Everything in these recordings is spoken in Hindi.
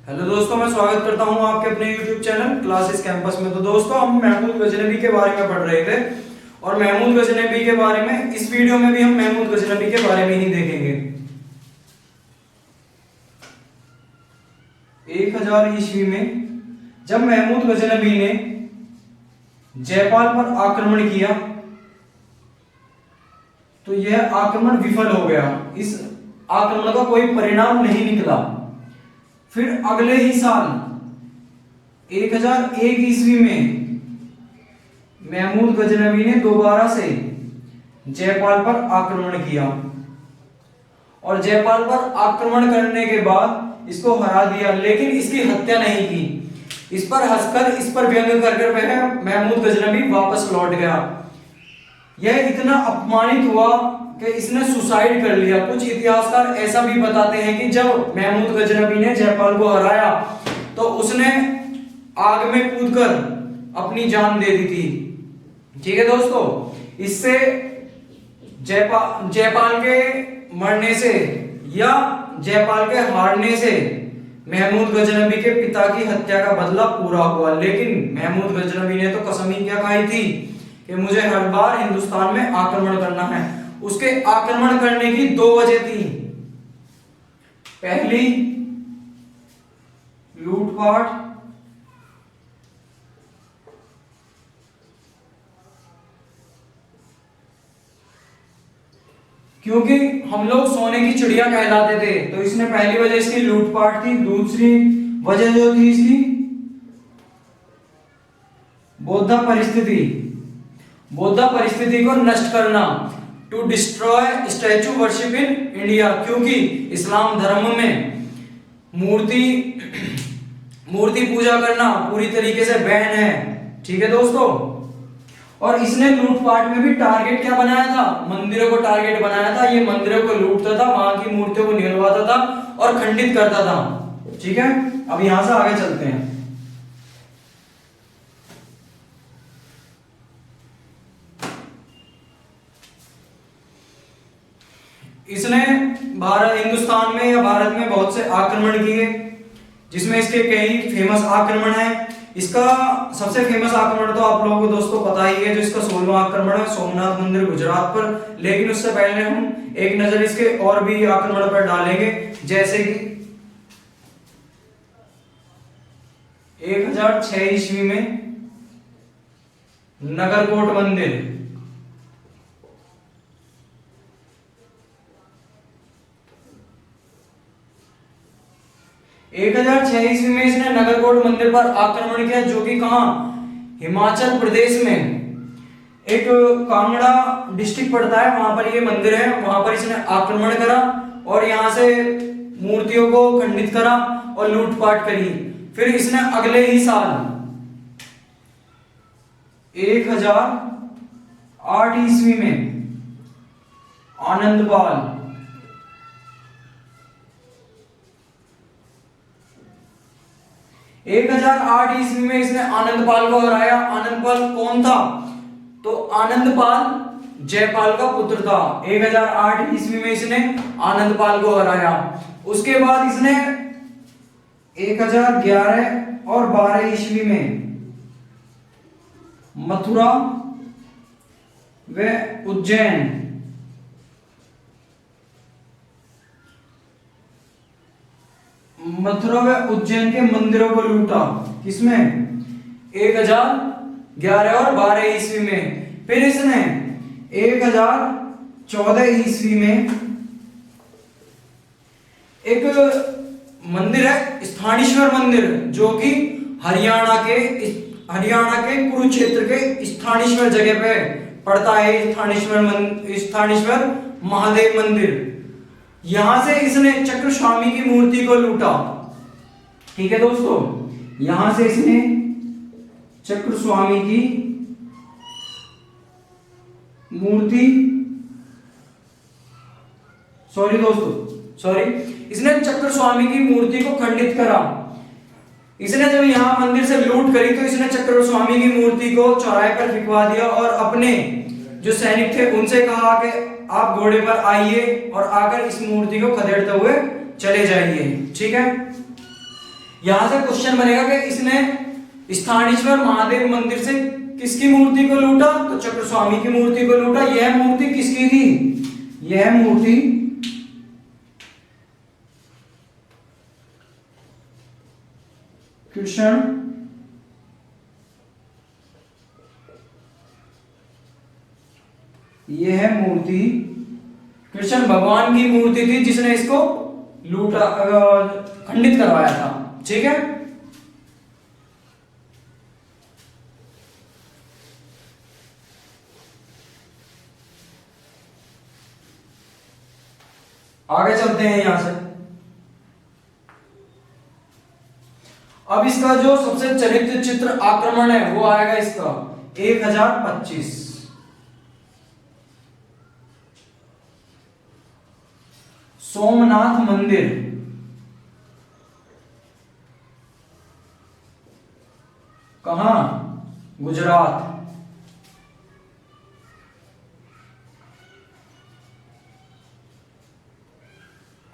हेलो दोस्तों, मैं स्वागत करता हूं आपके अपने YouTube चैनल क्लासेस कैंपस में। तो दोस्तों, हम महमूद गजनबी के बारे में पढ़ रहे थे और महमूद गजनबी के बारे में इस वीडियो में भी हम महमूद गजनबी के बारे में ही देखेंगे। 1000 ईस्वी में जब महमूद गजनबी ने जयपाल पर आक्रमण किया तो यह आक्रमण विफल हो गया। इस आक्रमण का कोई परिणाम नहीं निकला। फिर अगले ही साल 1001 ईस्वी में महमूद गजनबी ने दोबारा से जयपाल पर आक्रमण किया और जयपाल पर आक्रमण करने के बाद इसको हरा दिया, लेकिन इसकी हत्या नहीं की। इस पर हंसकर, इस पर व्यंग कर वह महमूद गजनबी वापस लौट गया। यह इतना अपमानित हुआ कि इसने सुसाइड कर लिया। कुछ इतिहासकार ऐसा भी बताते हैं कि जब महमूद गजनबी ने जयपाल को हराया तो उसने आग में कूदकर अपनी जान दे दी थी। ठीक है दोस्तों, इससे जयपाल के मरने से या जयपाल के हारने से महमूद गजनबी के पिता की हत्या का बदला पूरा हुआ। लेकिन महमूद गजनबी ने तो कसम ही क्या खाई थी कि मुझे हर बार हिंदुस्तान में आक्रमण करना है। उसके आक्रमण करने की दो वजह थी। पहली, लूटपाट, क्योंकि हम लोग सोने की चिड़िया कहलाते थे, तो इसने पहली वजह इसकी लूटपाट थी। दूसरी वजह जो थी इसकी बौद्ध परिस्थिति को नष्ट करना, to destroy statue worship in India, क्योंकि इस्लाम धर्म में मूर्ति पूजा करना पूरी तरीके से बैन है। ठीक है दोस्तों, और इसने लूटपाट में भी टारगेट क्या बनाया था? मंदिरों को टारगेट बनाया था। ये मंदिरों को लूटता था, वहां की मूर्तियों को निकलवाता था और खंडित करता था। ठीक है, अब यहां से आगे चलते हैं। इसने हिंदुस्तान में या भारत में बहुत से आक्रमण किए, जिसमें इसके कई फेमस आक्रमण हैं। इसका सबसे फेमस आक्रमण तो आप लोगों को दोस्तों पता ही है, जो इसका 16वां आक्रमण है सोमनाथ मंदिर गुजरात पर। लेकिन उससे पहले हम एक नजर इसके और भी आक्रमण पर डालेंगे, जैसे कि 1006 ईस्वी में नगरकोट मंदिर, 1006 ईस्वी में इसने नगरकोट मंदिर पर आक्रमण किया, जो कि कहां? हिमाचल प्रदेश में एक कांगड़ा डिस्ट्रिक्ट पड़ता है, वहां पर ये मंदिर है। वहां पर इसने आक्रमण करा और यहां से मूर्तियों को खंडित करा और लूटपाट करी। फिर इसने अगले ही साल 1008 ईस्वी में आनंदपाल, 1008 ईस्वी में इसने आनंदपाल को हराया। आनंदपाल कौन था? तो आनंदपाल जयपाल का पुत्र था। 1008 ईस्वी में इसने आनंदपाल को हराया। उसके बाद इसने 1011 और 12 ईस्वी में मथुरा व उज्जैन, के मंदिरों को लूटा। किसमें? 1011 और 12 ईस्वी में। फिर इसने 1014 ईस्वी में एक मंदिर है स्थानेश्वर मंदिर, जो कि हरियाणा के कुरुक्षेत्र के स्थानेश्वर जगह पे पड़ता है। स्थानेश्वर महादेव मंदिर, यहां से इसने चक्र स्वामी की मूर्ति को लूटा। ठीक है दोस्तों, यहां से इसने चक्र स्वामी की मूर्ति, इसने चक्र स्वामी की मूर्ति को खंडित करा। इसने जब यहां मंदिर से लूट करी तो इसने चक्र स्वामी की मूर्ति को चौराहे पर फिकवा दिया और अपने जो सैनिक थे उनसे कहा कि आप घोड़े पर आइए और आकर इस मूर्ति को खदेड़ते हुए चले जाइए। ठीक है, यहां से क्वेश्चन बनेगा कि इसने स्थानेश्वर महादेव मंदिर से किसकी मूर्ति को लूटा, तो चक्र स्वामी की मूर्ति को लूटा। यह मूर्ति किसकी थी, यह मूर्ति कृष्ण यह मूर्ति कृष्ण भगवान की मूर्ति थी जिसने इसको लूटा, खंडित करवाया था। ठीक है, आगे चलते हैं यहां से। अब इसका जो सबसे चरित्र चित्र आक्रमण है वो आएगा इसका 1025। सोमनाथ मंदिर कहां, गुजरात।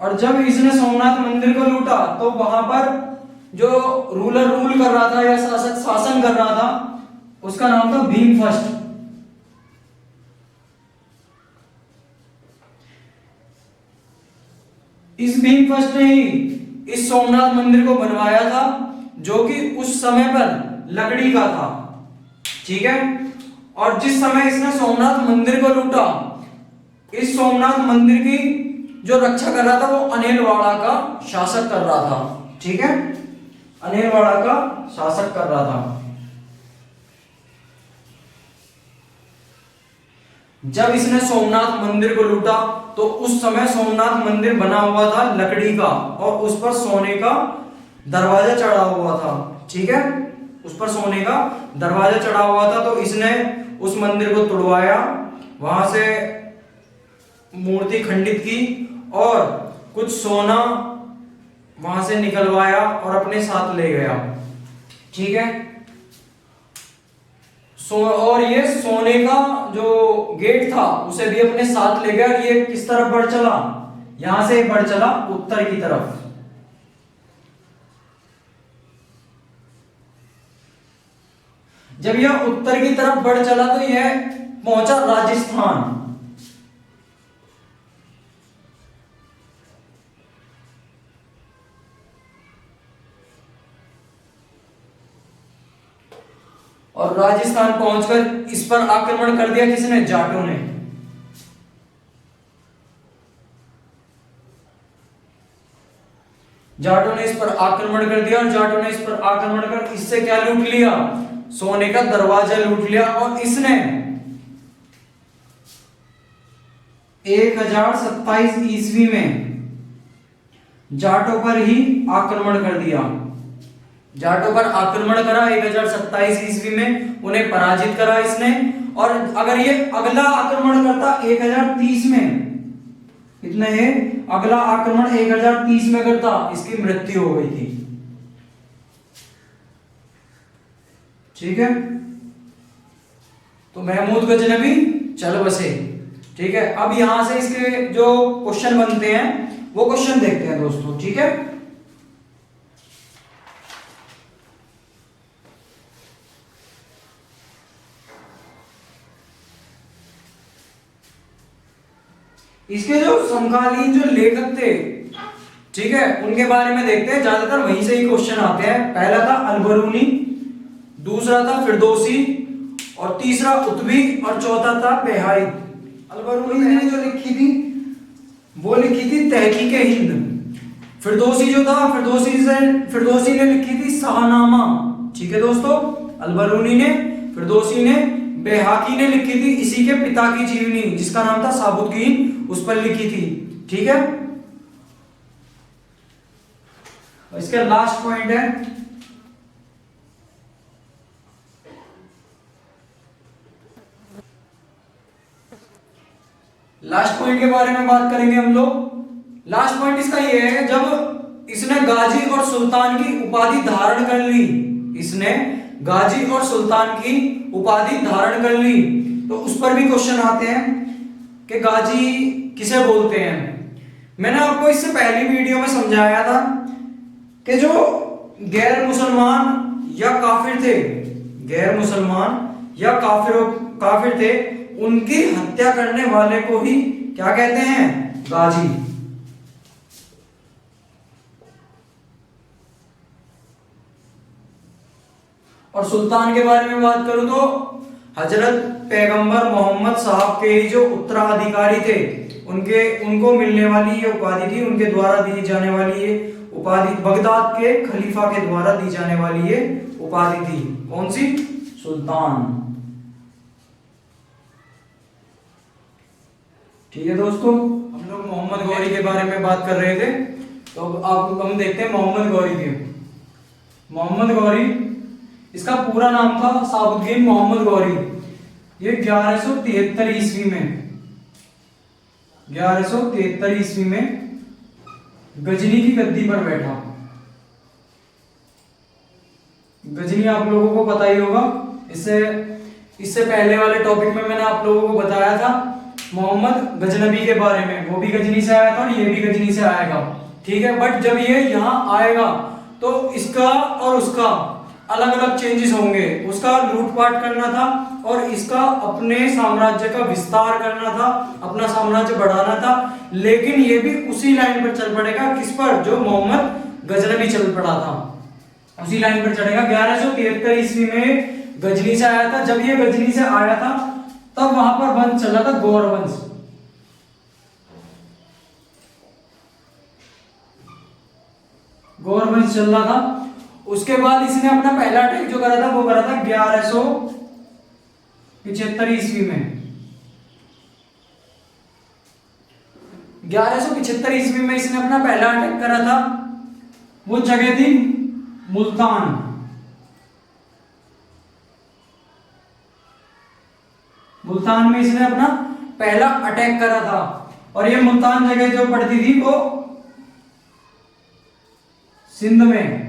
और जब इसने सोमनाथ मंदिर को लूटा तो वहां पर जो रूलर रूल कर रहा था या शासक शासन कर रहा था उसका नाम था भीम फर्स्ट। इस भीम फर्स्ट ने ही इस सोमनाथ मंदिर को बनवाया था जो कि उस समय पर लकड़ी का था। ठीक है, और जिस समय इसने सोमनाथ मंदिर को लूटा, इस सोमनाथ मंदिर की जो रक्षा कर रहा था वो अनिलवाड़ा का शासक कर रहा था। ठीक है, अनिलवाड़ा का शासक कर रहा था। जब इसने सोमनाथ मंदिर को लूटा तो उस समय सोमनाथ मंदिर बना हुआ था लकड़ी का और उस पर सोने का दरवाजा चढ़ा हुआ था। ठीक है, उस पर सोने का दरवाजा चढ़ा हुआ था। तो इसने उस मंदिर को तोड़वाया, वहां से मूर्ति खंडित की और कुछ सोना वहां से निकलवाया और अपने साथ ले गया। ठीक है, और ये सोने का जो गेट था उसे भी अपने साथ ले गया। ये किस तरफ बढ़ चला, यहां से बढ़ चला उत्तर की तरफ। जब यह उत्तर की तरफ बढ़ चला तो यह पहुंचा राजस्थान। और राजस्थान पहुंचकर इस पर आक्रमण कर दिया किसने, जाटों ने। जाटों ने इस पर आक्रमण कर दिया और जाटों ने इस पर आक्रमण कर इससे क्या लूट लिया, सोने का दरवाजा लूट लिया। और इसने 1027 ईस्वी में जाटों पर ही आक्रमण कर दिया। जाटों पर आक्रमण करा 1027 ईस्वी में, उन्हें पराजित करा इसने। और अगर ये अगला आक्रमण करता 1030 में, कितने है, अगला आक्रमण 1030 में करता, इसकी मृत्यु हो गई थी। ठीक है, तो महमूद गजनवी चल बसे। ठीक है, अब यहां से इसके जो क्वेश्चन बनते हैं वो क्वेश्चन देखते हैं दोस्तों। ठीक है, इसके जो समकालीन जो लेखक थे, ठीक है, उनके बारे में देखते हैं। ज्यादातर वहीं से ही क्वेश्चन आते हैं। पहला था अलबरूनी, दूसरा था फिरदौसी और तीसरा उत्बी और चौथा था बेहाई। अलबरूनी ने जो लिखी थी वो लिखी थी तहकीक हिंद। फिरदौसी जो था, फिरदौसी ने लिखी थी शाहनामा। ठीक है दोस्तों, अलबरूनी ने, फिरदौसी ने, बेहाकी ने लिखी थी इसी के पिता की जीवनी जिसका नाम था साबुद्दीन, उस पर लिखी थी। ठीक है, इसका लास्ट पॉइंट है लास्ट पॉइंट के बारे में बात करेंगे हम लोग। लास्ट पॉइंट इसका ये है, जब इसने गाजी और सुल्तान की उपाधि धारण कर ली, इसने गाजी और सुल्तान की उपाधि धारण कर ली, तो उस पर भी क्वेश्चन आते हैं कि गाजी किसे बोलते हैं। मैंने आपको इससे पहली वीडियो में समझाया था कि जो गैर मुसलमान या काफिर थे, गैर मुसलमान या काफिर थे, उनकी हत्या करने वाले को ही क्या कहते हैं? गाजी। और सुल्तान के बारे में बात करूं तो हजरत पैगंबर मोहम्मद साहब के ही जो उत्तराधिकारी थे, उनको मिलने वाली ये उपाधि थी, उनके द्वारा दी जाने वाली ये उपाधि, बगदाद के खलीफा के द्वारा दी जाने वाली ये उपाधि थी। कौन सी? सुल्तान। ठीक है दोस्तों, हम लोग मोहम्मद गौरी के बारे में बात कर रहे थे, तो अब हम देखते हैं मोहम्मद गौरी के। मोहम्मद गौरी, इसका पूरा नाम था साबुद्दीन मोहम्मद गौरी। ये 1173 ईस्वी में 1173 ईस्वी में गजनी की गद्दी पर बैठा। गजनी आप लोगों को पता ही होगा, इससे पहले वाले टॉपिक में मैंने आप लोगों को बताया था मोहम्मद गजनबी के बारे में, वो भी गजनी से आया था और ये भी गजनी से आएगा। ठीक है, बट जब ये यहाँ आएगा तो इसका और उसका अलग अलग चेंजेस होंगे। उसका लूटपाट करना था और इसका अपने साम्राज्य का विस्तार करना था, अपना साम्राज्य बढ़ाना था, लेकिन ये भी उसी लाइन पर चल पड़ेगा। किस पर? जो मोहम्मद गजनबी चल पड़ा था, उसी लाइन पर चढ़ेगा। 1173 ईस्वी में गजनी से आया था। जब ये गजनी से आया था तब वहां पर वंश चला था, गौर वंश। गौर वंश चल रहा था। उसके बाद इसने अपना पहला अटैक जो करा था वो करा था 1175 ईस्वी में। 1175 ईस्वी में इसने अपना पहला अटैक करा था। वो जगह थी मुल्तान। मुल्तान में इसने अपना पहला अटैक करा था। और ये मुल्तान जगह जो पड़ती थी वो सिंध में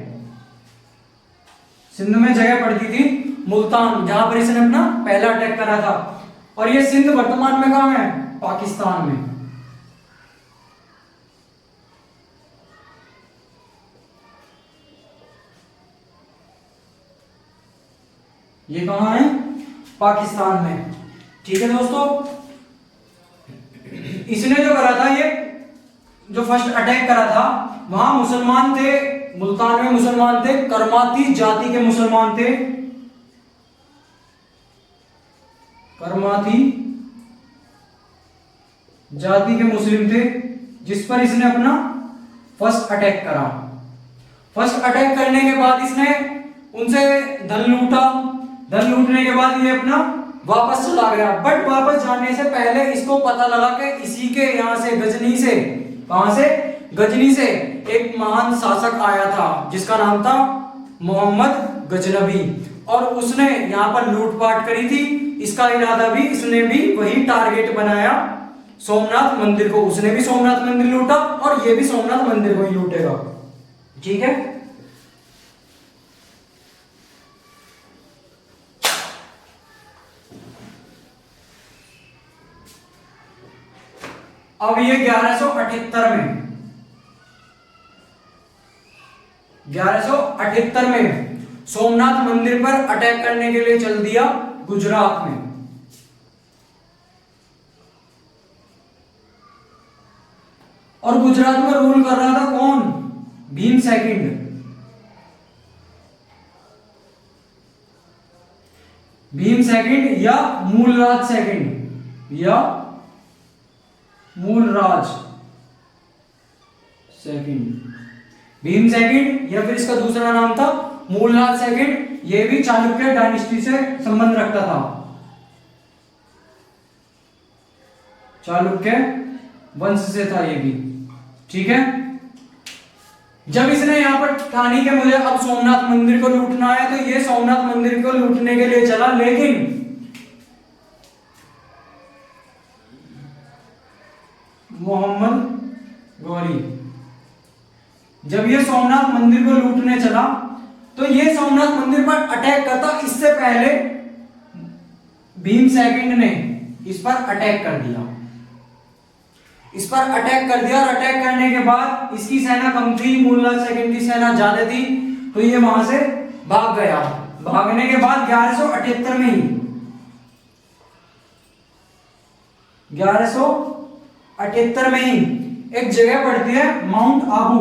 जगह पड़ती थी मुल्तान, जहां पर इसने अपना पहला अटैक करा था। और ये सिंध वर्तमान में कहां है? पाकिस्तान में। ये कहां है? पाकिस्तान में। ठीक है दोस्तों, इसने जो करा था, ये जो फर्स्ट अटैक करा था, वहां मुसलमान थे, मुल्तान में मुसलमान थे, करमाती जाति के मुसलमान थे, करमाती जाति के मुस्लिम थे, जिस पर इसने अपना फर्स्ट अटैक करा। फर्स्ट अटैक करने के बाद इसने उनसे धन लूटा। धन लूटने के बाद ये अपना वापस चला गया। बट वापस जाने से पहले इसको पता लगा कि इसी के यहां से गजनी से, कहां से? गजनी से एक महान शासक आया था जिसका नाम था मोहम्मद गजनबी, और उसने यहां पर लूटपाट करी थी। इसका इरादा भी, इसने भी वही टारगेट बनाया, सोमनाथ मंदिर को। उसने भी सोमनाथ मंदिर लूटा और ये भी सोमनाथ मंदिर को ही लूटेगा। ठीक है, अब ये 1178 में सोमनाथ मंदिर पर अटैक करने के लिए चल दिया गुजरात में। और गुजरात में रूल कर रहा था कौन? भीम सेकंड। भीम सेकंड या मूलराज सेकंड, या मूलराज सेकंड। भीम सेकंड या फिर इसका दूसरा नाम था मूलराज सेकंड। ये भी चालुक्य डायनेस्टी से संबंध रखता था, चालुक्य वंश से था ये भी। ठीक है, जब इसने यहां पर ठानी के मुझे अब सोमनाथ मंदिर को लूटना है, तो ये सोमनाथ मंदिर को लूटने के लिए चला। लेकिन मोहम्मद गौरी जब ये सोमनाथ मंदिर को लूटने चला, तो ये सोमनाथ मंदिर पर अटैक करता। इससे पहले भीम सेकंड ने इस पर अटैक कर दिया। इस पर अटैक कर दिया और अटैक करने के बाद इसकी सेना कम थी, मूलराज सेकंड की सेना ज्यादा थी, तो ये वहां से भाग गया। भागने के बाद 1178 में ही 1178 में ही एक जगह पड़ती है माउंट आबू।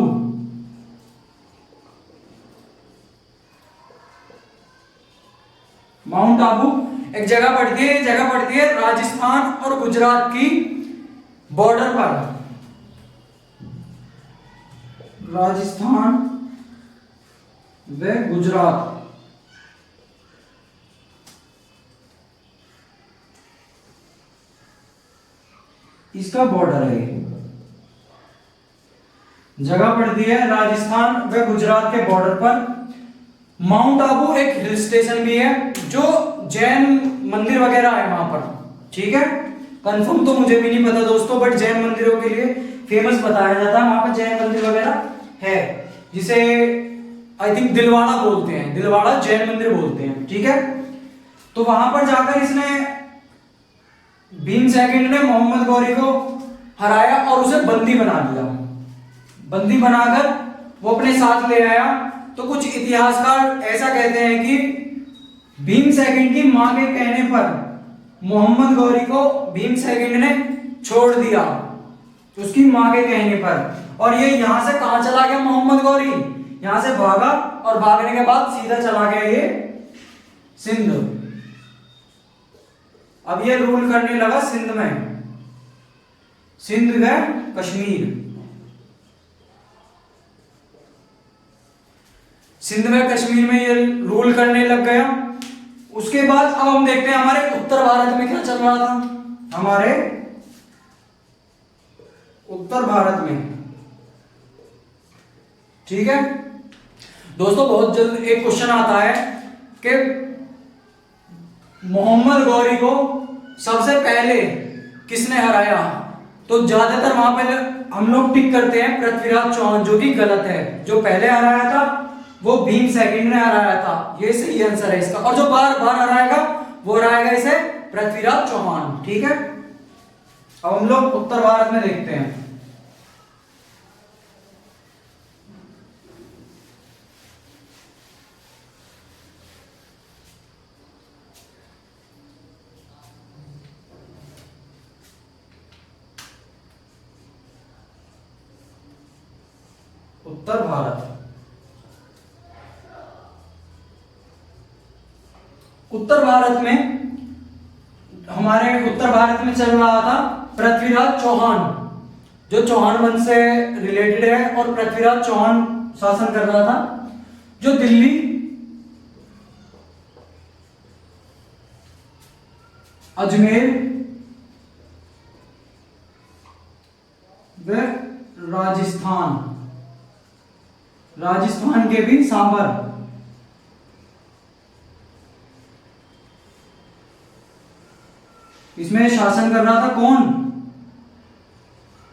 माउंट आबू एक जगह पड़ती है, जगह पड़ती है राजस्थान और गुजरात की बॉर्डर पर। राजस्थान व गुजरात इसका बॉर्डर है। जगह पड़ती है राजस्थान व गुजरात के बॉर्डर पर। माउंट आबू एक हिल स्टेशन भी है, जो जैन मंदिर वगैरह है वहां पर, ठीक है। कंफर्म तो मुझे भी नहीं पता दोस्तों, बट जैन मंदिरों के लिए फेमस बताया जाता है। वहां पर जैन मंदिर वगैरह है, जिसे आई थिंक दिलवाड़ा बोलते हैं, दिलवाड़ा जैन मंदिर बोलते हैं, ठीक है। तो वहां पर जाकर इसने भीम सेकंड ने मोहम्मद गौरी को हराया और उसे बंदी बना लिया। बंदी बनाकर वो अपने साथ ले आया। तो कुछ इतिहासकार ऐसा कहते हैं कि भीम सेकंड की मां के कहने पर मोहम्मद गौरी को भीम सेकंड ने छोड़ दिया, उसकी मां के कहने पर। और ये यहां से कहां चला गया मोहम्मद गौरी, यहां से भागा और भागने के बाद सीधा चला गया ये सिंध। अब ये रूल करने लगा सिंध में, सिंध व कश्मीर। सिंध में कश्मीर में ये रूल करने लग गया। उसके बाद अब हम देखते हैं हमारे उत्तर भारत में क्या चल रहा था। हमारे उत्तर भारत में, ठीक है दोस्तों, बहुत जल्द एक क्वेश्चन आता है कि मोहम्मद गौरी को सबसे पहले किसने हराया। तो ज्यादातर वहां पे हम लोग टिक करते हैं पृथ्वीराज चौहान, जो कि गलत है। जो पहले हराया था वो भीम सेकंड ने हराया था, ये सही आंसर है इसका। और जो बार बार हराएगा वो हराएगा इसे पृथ्वीराज चौहान, ठीक है। अब हम लोग उत्तर भारत में देखते हैं। उत्तर भारत, उत्तर भारत में हमारे उत्तर भारत में चल रहा था पृथ्वीराज चौहान, जो चौहान वंश से रिलेटेड है। और पृथ्वीराज चौहान शासन कर रहा था, जो दिल्ली, अजमेर व राजस्थान, राजस्थान के भी सांबर, इसमें शासन कर रहा था कौन,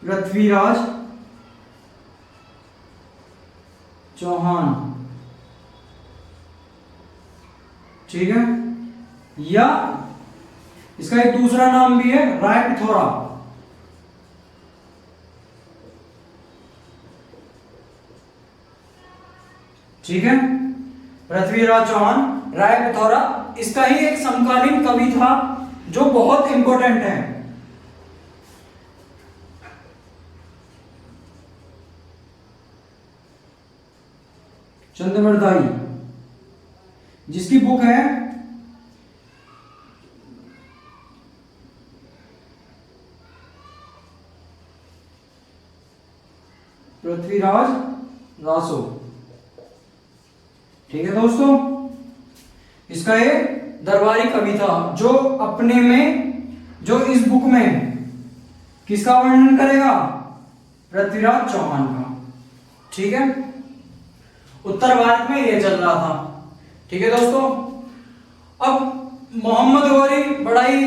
पृथ्वीराज चौहान, ठीक है। या इसका एक दूसरा नाम भी है राय पिथौरा, ठीक है। पृथ्वीराज चौहान, राय पिथौरा, इसका ही एक समकालीन कवि था जो बहुत इंपॉर्टेंट है। चंद्रवरदाई, जिसकी बुक है पृथ्वीराज रासो, ठीक है दोस्तों। इसका एक दरबारी कवि था जो अपने में, जो इस बुक में किसका वर्णन करेगा, पृथ्वीराज चौहान का, ठीक है। उत्तर भारत में यह चल रहा था, ठीक है दोस्तों। अब मोहम्मद गौरी बड़ा ही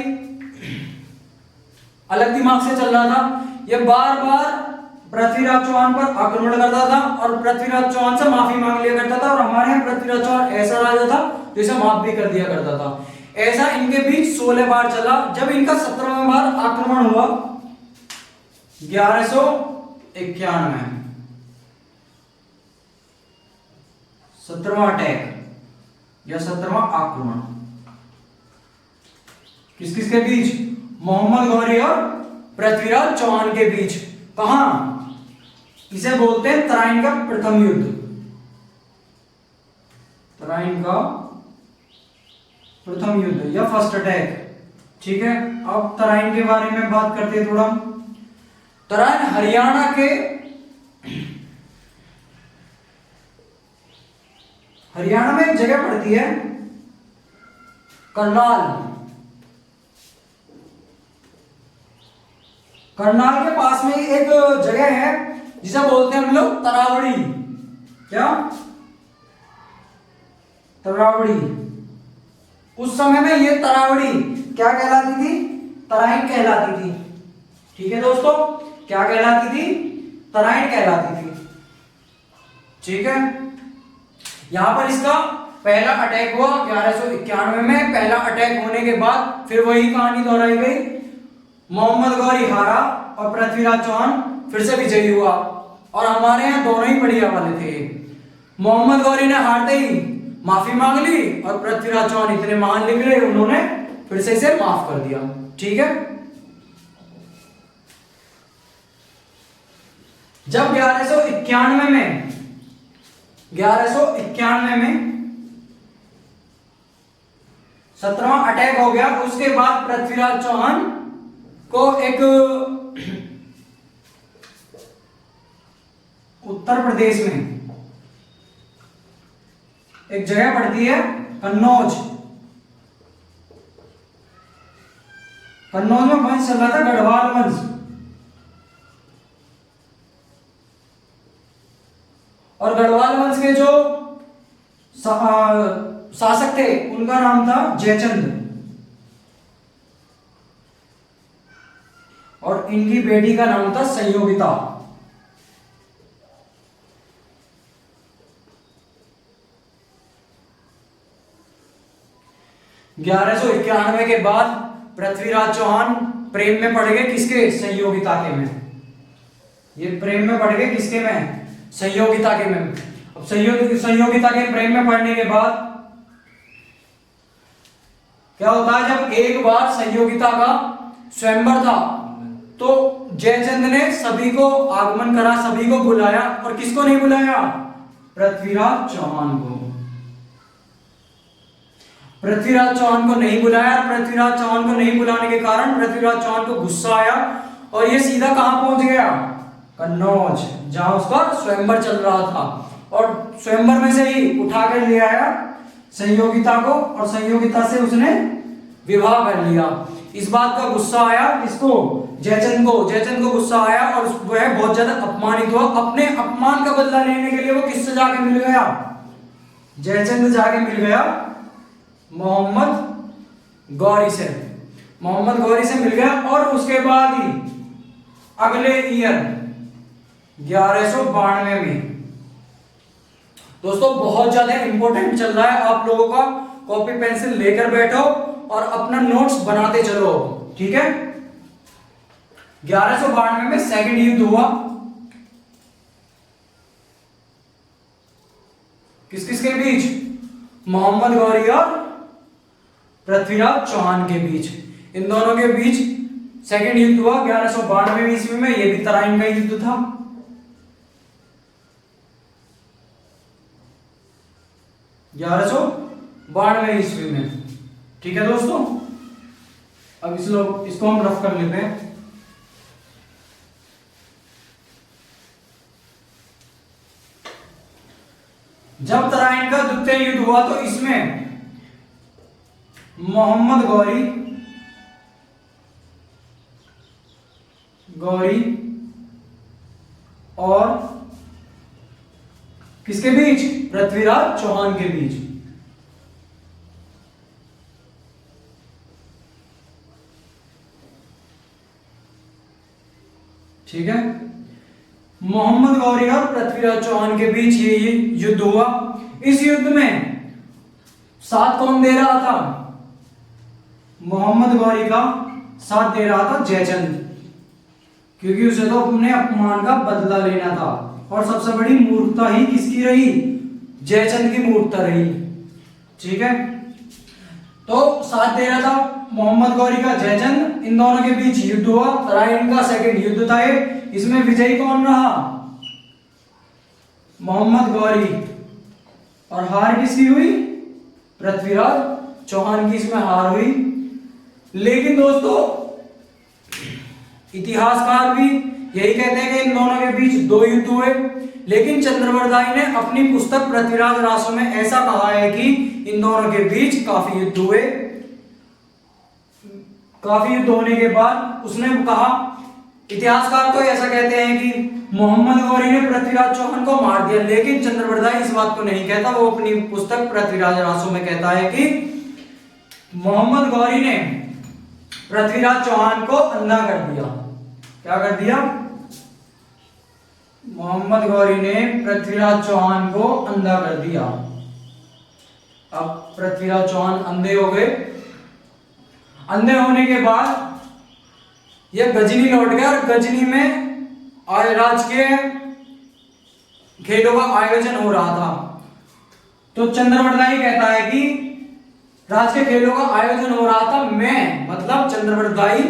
अलग दिमाग से चल रहा था। यह बार बार पृथ्वीराज चौहान पर आक्रमण करता था और पृथ्वीराज चौहान से माफी मांग लिया करता था। और हमारे यहाँ पृथ्वीराज चौहान ऐसा राजा था जो इसे माफ भी कर दिया करता था। ऐसा इनके बीच 16 बार चला। जब इनका 17वां बार आक्रमण हुआ 1191, 17वां अटैक या 17वां आक्रमण किस किस के बीच? मोहम्मद गौरी और पृथ्वीराज चौहान के बीच। कहां? इसे बोलते हैं तराइन का प्रथम युद्ध, तराइन का प्रथम युद्ध या फर्स्ट अटैक। ठीक है, अब तराइन के बारे में बात करते हैं थोड़ा। तराइन हरियाणा के हरियाणा में एक जगह पड़ती है करनाल। करनाल के पास में एक जगह है जिसे बोलते हैं हम लोग तरावड़ी। क्या? तरावड़ी। उस समय में ये तरावड़ी क्या कहलाती थी? तराइन कहलाती थी। ठीक है दोस्तों, क्या कहलाती थी? तराइन कहलाती थी। ठीक है, यहां पर इसका पहला अटैक हुआ 1191 में। पहला अटैक होने के बाद फिर वही कहानी दोहराई गई। मोहम्मद गौरी हारा और पृथ्वीराज चौहान फिर से विजयी हुआ। और हमारे यहाँ दोनों ही बढ़िया वाले थे। मोहम्मद गौरी ने हारते ही माफी मांग ली और पृथ्वीराज चौहान इतने महान निकले, उन्होंने फिर से इसे माफ कर दिया। ठीक है, जब 1191 में 17वां अटैक हो गया, उसके बाद पृथ्वीराज चौहान को एक उत्तर प्रदेश में एक जगह पड़ती है कन्नौज। कन्नौज में वंश चल रहा था गढ़वाल वंश, और गढ़वाल वंश के जो शासक थे उनका नाम था जयचंद, और इनकी बेटी का नाम था संयोगिता। ग्यारह सौ 1191 के बाद पृथ्वीराज चौहान प्रेम में पड़ गए किसके? संयोगिता के में। ये प्रेम में पड़ गए किसके में? संयोगिता के में। अब संयोगिता के प्रेम में पड़ने के बाद क्या होता है? जब एक बार संयोगिता का स्वयंवर था तो जयचंद ने सभी को आगमन करा, सभी को बुलाया, और किसको नहीं बुलाया? पृथ्वीराज चौहान को। पृथ्वीराज चौहान को नहीं बुलाया। पृथ्वीराज चौहान को नहीं बुलाने के कारण पृथ्वीराज चौहान को गुस्सा आया और ये सीधा कहां पहुंच गया? कन्नौज, जहां उसका स्वयंवर चल रहा था, और स्वयंवर में से ही उठा कर ले आया संयोगिता को, और संयोगिता से उसने विवाह कर लिया। इस बात का गुस्सा आया इसको, जयचंद को गुस्सा आया और वह बहुत ज्यादा अपमानित हुआ। अपने अपमान का बदला लेने के लिए वो किससे जाके मिल गया? जयचंद जाके मिल गया मोहम्मद गौरी से। मोहम्मद गौरी से मिल गया, और उसके बाद ही अगले ईयर 1192 में, दोस्तों बहुत ज्यादा इंपॉर्टेंट चल रहा है, आप लोगों का कॉपी पेंसिल लेकर बैठो और अपना नोट्स बनाते चलो। ठीक है, 1192 में सेकंड युद्ध हुआ। किस किस के बीच? मोहम्मद गौरी और पृथ्वीराज चौहान के बीच। इन दोनों के बीच सेकंड युद्ध हुआ 1192 ईस्वी में। यह भी तराइन का युद्ध था। 1192 ईस्वी में। ठीक है दोस्तों, अब इसको हम रफ कर लेते हैं। जब तराइन का द्वितीय युद्ध हुआ तो इसमें मोहम्मद गौरी और किसके बीच? पृथ्वीराज चौहान के बीच। ठीक है, मोहम्मद गौरी और पृथ्वीराज चौहान के बीच ये युद्ध हुआ। इस युद्ध में साथ कौन दे रहा था? मोहम्मद गौरी का साथ दे रहा था जयचंद, क्योंकि उसे तो अपने अपमान का बदला लेना था। और सबसे बड़ी मूर्खता ही किसकी रही? जयचंद की मूर्खता रही। ठीक है, तो साथ दे रहा था मोहम्मद गौरी का जयचंद, इन दोनों के बीच युद्ध हुआ, तराइन का सेकंड युद्ध था ये। इसमें विजयी कौन रहा? मोहम्मद गौरी। और हार किसकी हुई? पृथ्वीराज चौहान की इसमें हार हुई। लेकिन दोस्तों इतिहासकार भी यही कहते हैं कि इन दोनों के बीच 2 युद्ध हुए, लेकिन चंद्रवरदाई ने अपनी पुस्तक पृथ्वीराज रासो में ऐसा कहा है कि इन दोनों के बीच काफी युद्ध हुए। काफी युद्ध होने के बाद उसने कहा, इतिहासकार तो ऐसा कहते हैं कि मोहम्मद गौरी ने पृथ्वीराज चौहान को मार दिया, लेकिन चंद्रवरदाई इस बात को नहीं कहता। वो अपनी पुस्तक पृथ्वीराज रासो में कहता है कि मोहम्मद गौरी ने पृथ्वीराज चौहान को अंधा कर दिया। क्या कर दिया? मोहम्मद गौरी ने पृथ्वीराज चौहान को अंधा कर दिया। अब पृथ्वीराज चौहान अंधे हो गए। अंधे होने के बाद यह गजनी लौट गया और गजनी में राज के खेलों का आयोजन हो रहा था। तो चंद्रवरदाई कहता है कि राज के खेलों का आयोजन हो रहा था, मैं मतलब चंद्रवरदाई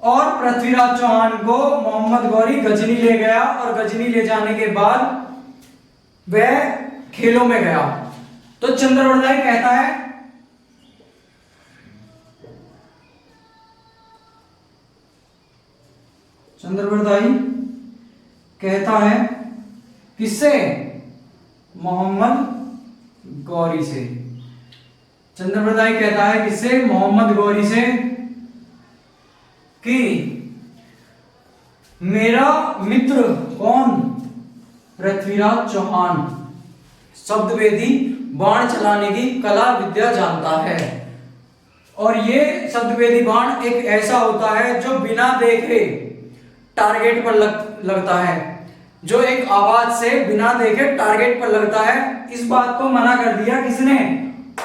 और पृथ्वीराज चौहान को मोहम्मद गौरी गजनी ले गया, और गजनी ले जाने के बाद वह खेलों में गया। तो चंद्रवरदाई कहता है, चंद्रवरदाई कहता है किससे? मोहम्मद गौरी से। चंद्रवरदाई कहता है किससे? मोहम्मद गौरी से कि मेरा मित्र कौन? पृथ्वीराज चौहान शब्दवेदी बाण चलाने की कला विद्या जानता है, और ये शब्दवेदी बाण एक ऐसा होता है जो बिना देखे टारगेट पर लगता है, जो एक आवाज से बिना देखे टारगेट पर लगता है। इस बात को मना कर दिया किसने?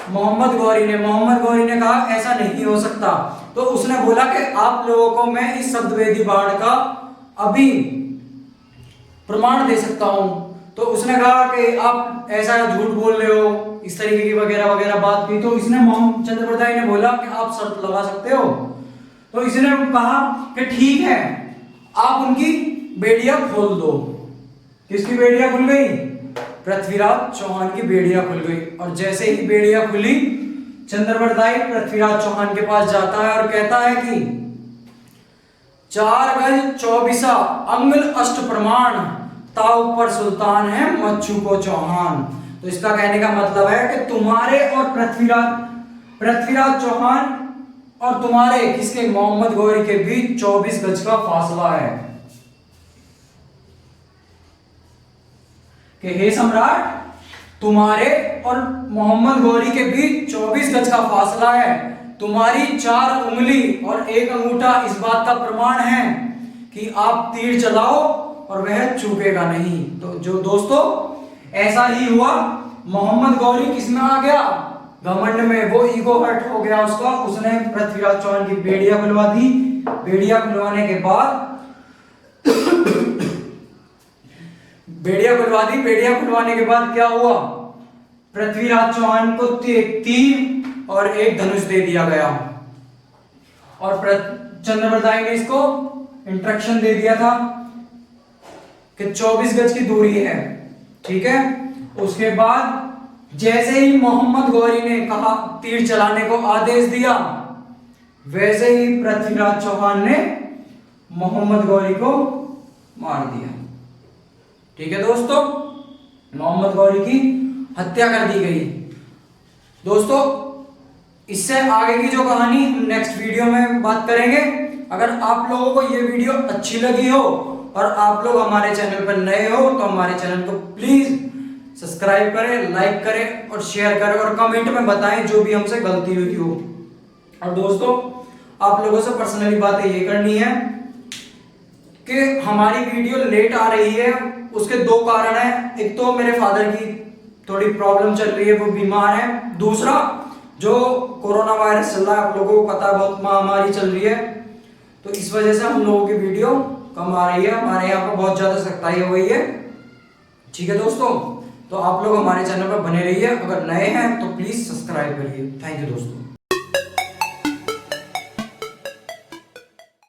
मोहम्मद गौरी ने। मोहम्मद गौरी ने कहा ऐसा नहीं हो सकता। तो उसने बोला कि आप लोगों को मैं इस शब्दवेदी बाण का अभी प्रमाण दे सकता हूं। तो उसने कहा कि आप ऐसा झूठ बोल रहे हो, इस तरीके की वगैरह वगैरह बात की। तो इसने चंद्रवरदाई ने बोला कि आप शर्त लगा सकते हो। तो इसने कहा कि ठीक है, आप उनकी बेड़ियां खोल दो। किसकी बेड़ियां खुल गई? पृथ्वीराज चौहान की बेड़ियां खुल गई। और जैसे ही बेड़ियां खुली, चंद्रवरदाई पृथ्वीराज चौहान के पास जाता है और कहता है कि 4 गज 24 अंगुल अष्ट प्रमाण ताऊ पर सुल्तान है मच्छू को चौहान। तो इसका कहने का मतलब है कि तुम्हारे और पृथ्वीराज चौहान और तुम्हारे किसके? मोहम्मद गौरी के बीच 24 गज का फासला है। कि हे सम्राट, तुम्हारे और मोहम्मद गौरी के बीच 24 गज का फासला है। तुम्हारी 4 उंगली और 1 अंगूठा इस बात का प्रमाण है कि आप तीर चलाओ और वह चूकेगा नहीं। तो जो दोस्तों ऐसा ही हुआ। मोहम्मद गौरी किसमें आ गया? घमंड में। वो ईगो हर्ट हो गया उसका। उसने पृथ्वीराज चौहान की बेड़ियां खुलवा दी। बेड़ियां खुलवाने के बाद बेड़ियां खुलवाने के बाद क्या हुआ? पृथ्वीराज चौहान को एक तीर और एक धनुष दे दिया गया। और चंद्रवरदाई ने इसको इंस्ट्रक्शन दे दिया था कि 24 गज की दूरी है। ठीक है। उसके बाद जैसे ही मोहम्मद गौरी ने कहा तीर चलाने को आदेश दिया, वैसे ही पृथ्वीराज चौहान ने मोहम्मद गौरी को मार दिया। ठीक है दोस्तों, मोहम्मद गौरी की हत्या कर दी गई। दोस्तों इससे आगे की जो कहानी हम नेक्स्ट वीडियो में बात करेंगे। अगर आप लोगों को ये वीडियो अच्छी लगी हो और आप लोग हमारे चैनल पर नए हो तो हमारे चैनल को प्लीज सब्सक्राइब करें, लाइक करें और शेयर करें और कमेंट में बताएं जो भी हमसे गलती हुई हो। और दोस्तों आप लोगों से पर्सनली बातें ये करनी है कि हमारी वीडियो लेट आ रही है। उसके 2 कारण हैं। एक तो मेरे फादर की थोड़ी प्रॉब्लम चल रही है, वो बीमार है। दूसरा जो कोरोना वायरस चल रहा है, आप लोगों को पता है बहुत महामारी चल रही है, तो इस वजह से हम लोगों की वीडियो कम आ रही है। हमारे यहाँ पर बहुत ज्यादा सख्ताई हो गई है। ठीक है दोस्तों, तो आप लोग हमारे चैनल पर बने रहिए, अगर नए हैं तो प्लीज सब्सक्राइब करिए। थैंक यू दोस्तों।